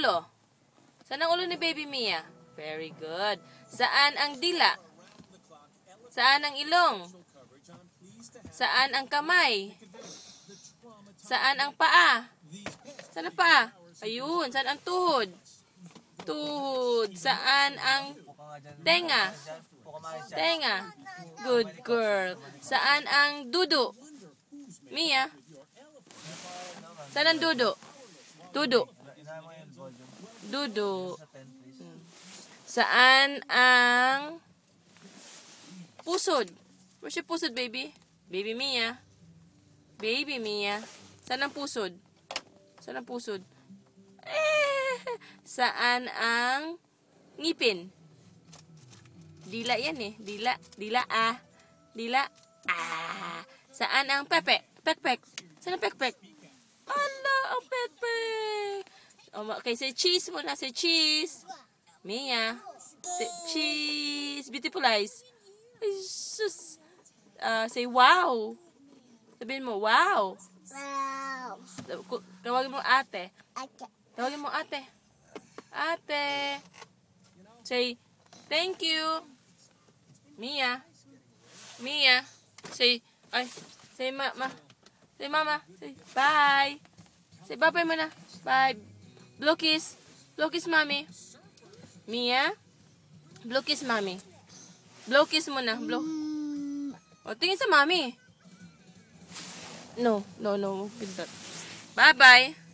ulo? Saan ang ulo ni Baby Mia? Very good. Saan ang dila? Saan ang ilong? Saan ang kamay? Saan ang paa? Saan ang paa? Ayun. Saan ang tuhod? Tuhod. Saan ang tenga? Tenga. Good girl. Saan ang dudo? Mia? Saan ang dudo? Dudo. Dudo. Saan ang pusod? Where's your pusod, baby? Baby Mia. Baby Mia. Saan ang pusod? Saan ang pusod? Saan ang ngipin? Dila yan eh. Dila. Dila ah. Dila ah. Saan ang pepe? Pekpek. Saan ang pekpek? Ala, ang pekpek. Okay, say cheese muna. Say cheese. Mia. Say cheese. Beautiful eyes. Just, say wow. Sabihin mo, wow. Wow. Tawagin mo ate. Ate. Tawagin mo ate. Ate. Say, thank you. Mia. Mia. Say, say mama. Say mama. Say bye. Say bye-bye muna. Bye. Blow kiss. Blow kiss mommy. Mia. Blow kiss mommy. Blow kiss muna. Blow. O, tingin sa mommy. No. Bye-bye.